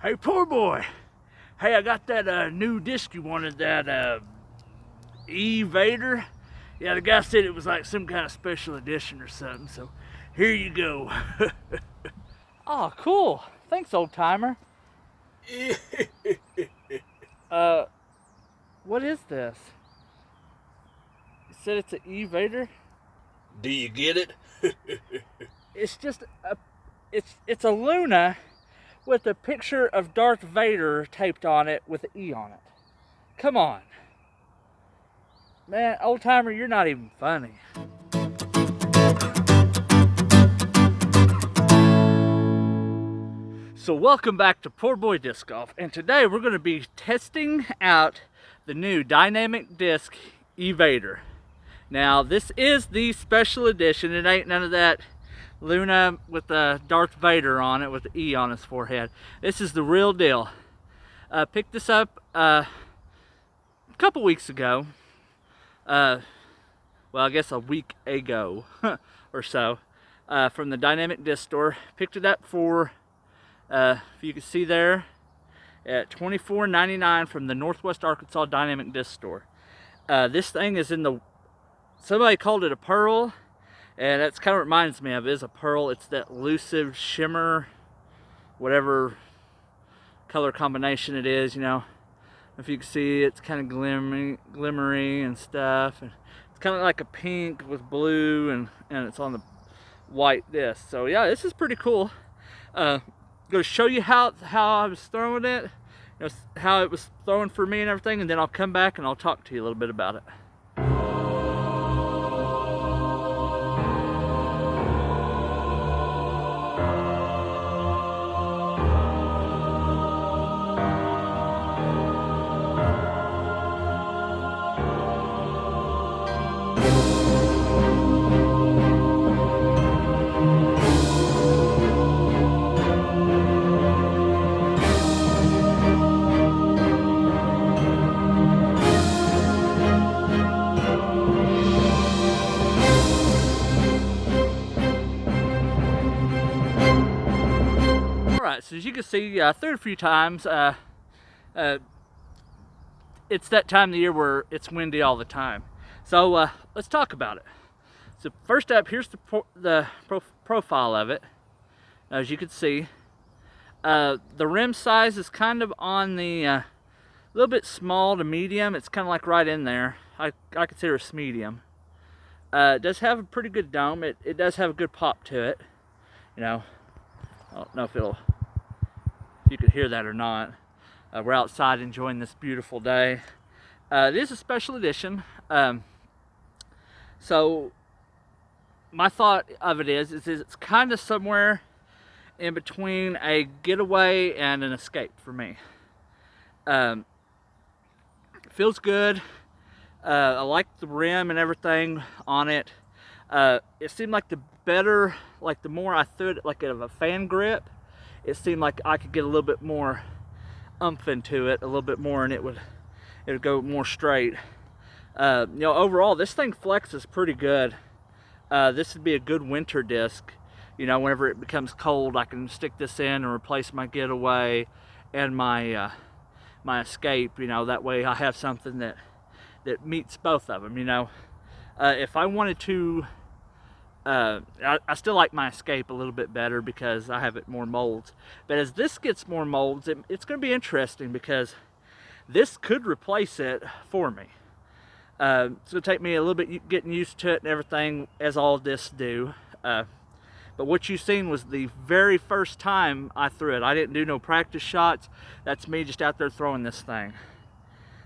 Hey, poor boy. Hey, I got that new disc you wanted, that Vader. Yeah, the guy said it was like some kind of special edition or something, so here you go. Oh, cool. Thanks, old timer. What is this? You said it's an Vader? Do you get it? It's just it's a Luna with a picture of Darth Vader taped on it with an E on it. Come on. Man, old timer, you're not even funny. So welcome back to Poor Boy Disc Golf, and today we're going to be testing out the new Dynamic Disc Vader. Now this is the special edition. It ain't none of that Luna with the Darth Vader on it with the E on his forehead. This is the real deal. Picked this up a couple weeks ago. Well, I guess a week ago or so, from the Dynamic Disc store. Picked it up for, if you can see there, at $24.99 from the Northwest Arkansas Dynamic Disc store. This thing is in the, somebody called it a pearl, and that's kind of reminds me of it is a pearl. It's that elusive shimmer, whatever color combination it is, you know. If you can see, it's kind of glimmery and stuff. And it's kind of like a pink with blue, and it's on the white disc. So yeah, this is pretty cool. I'm going to show you how I was throwing it, you know, how it was throwing for me and everything, and then I'll come back and I'll talk to you a little bit about it. So as you can see, I threw it a few times. It's that time of the year where it's windy all the time. So let's talk about it. So first up, here's the profile of it. As you can see, the rim size is kind of on the little bit small to medium. It's kind of like right in there. I consider it medium. It does have a pretty good dome. It does have a good pop to it. You know, I don't know if you could hear that or not. We're outside enjoying this beautiful day. It is a special edition. So my thought of it is it's kind of somewhere in between a Getaway and an Escape for me. It feels good. I like the rim and everything on it. It seemed like the more I threw it like of a fan grip, it seemed like I could get a little bit more oomph into it, a little bit more, and it would go more straight. You know, overall, this thing flexes pretty good. This would be a good winter disc. You know, whenever it becomes cold, I can stick this in and replace my Getaway and my my Escape. You know, that way I have something that meets both of them. You know, if I wanted to. I still like my Escape a little bit better because I have it more molds. But as this gets more molds, it's going to be interesting because this could replace it for me. It's going to take me a little bit getting used to it and everything, as all discs do. But what you've seen was the very first time I threw it. I didn't do no practice shots. That's me just out there throwing this thing.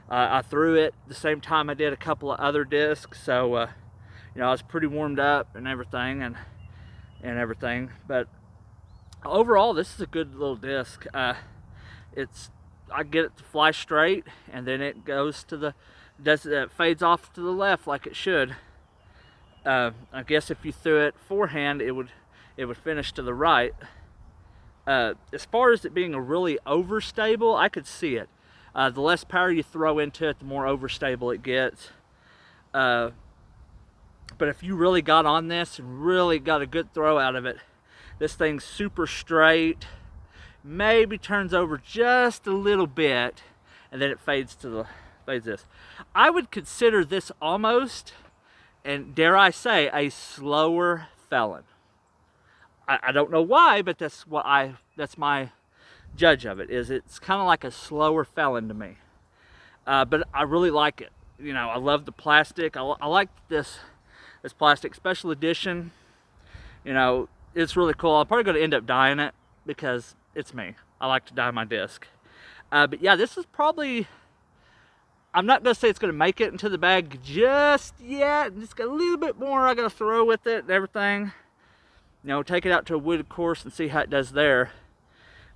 I threw it the same time I did a couple of other discs, so you know, I was pretty warmed up and everything, and everything. But overall, this is a good little disc. I get it to fly straight, and then it goes to it fades off to the left like it should. I guess if you threw it forehand, it would finish to the right. As far as it being a really overstable, I could see it. The less power you throw into it, the more overstable it gets. But if you really got on this and really got a good throw out of it, this thing's super straight. maybe turns over just a little bit, and then it fades this. I would consider this almost, and dare I say, a slower felon. I don't know why, but that's my judge of it. It's kind of like a slower felon to me. But I really like it. You know, I love the plastic. I like this plastic special edition. You know, it's really cool. I'm probably going to end up dyeing it because it's me. I like to dye my disc. But yeah, this is probably, I'm not going to say it's going to make it into the bag just yet. Just got a little bit more I got to throw with it and everything. You know, take it out to a wooded course and see how it does there.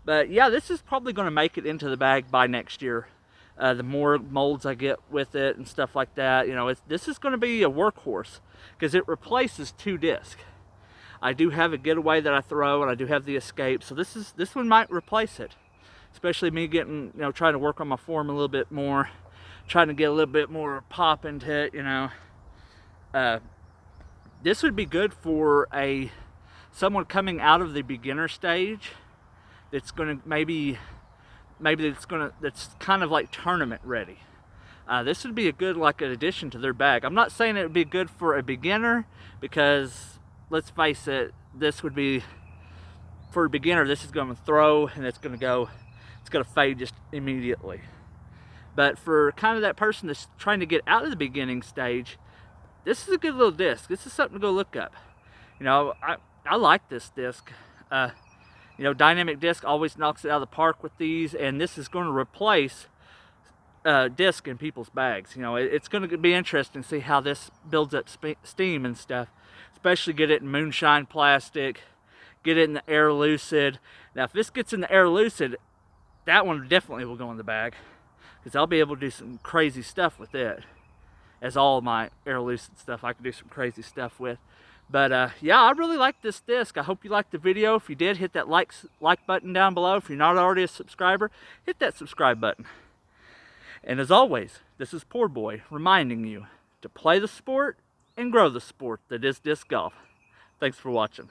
But yeah, this is probably going to make it into the bag by next year. The more molds I get with it and stuff like that, you know, this is going to be a workhorse because it replaces 2 discs. I do have a Getaway that I throw, and I do have the Escape, so this one might replace it. Especially me getting, you know, trying to work on my form a little bit more, trying to get a little bit more pop into it, you know. This would be good for someone coming out of the beginner stage that's going to maybe that's kind of like tournament ready. This would be a good, like, an addition to their bag. I'm not saying it would be good for a beginner because, let's face it, this would be, for a beginner, this is going to throw and it's going to fade just immediately. But for kind of that person that's trying to get out of the beginning stage, this is a good little disc. This is something to go look up. You know, I like this disc. You know, Dynamic Disc always knocks it out of the park with these, and this is going to replace disc in people's bags. You know, it's going to be interesting to see how this builds up steam and stuff. Especially get it in moonshine plastic, get it in the Air Lucid. Now, if this gets in the Air Lucid, that one definitely will go in the bag because I'll be able to do some crazy stuff with it. As all of my Air Lucid stuff, I can do some crazy stuff with. But yeah, I really like this disc. I hope you liked the video. If you did, hit that like button down below. If you're not already a subscriber, hit that subscribe button. And as always, this is PoorBoy reminding you to play the sport and grow the sport that is disc golf. Thanks for watching.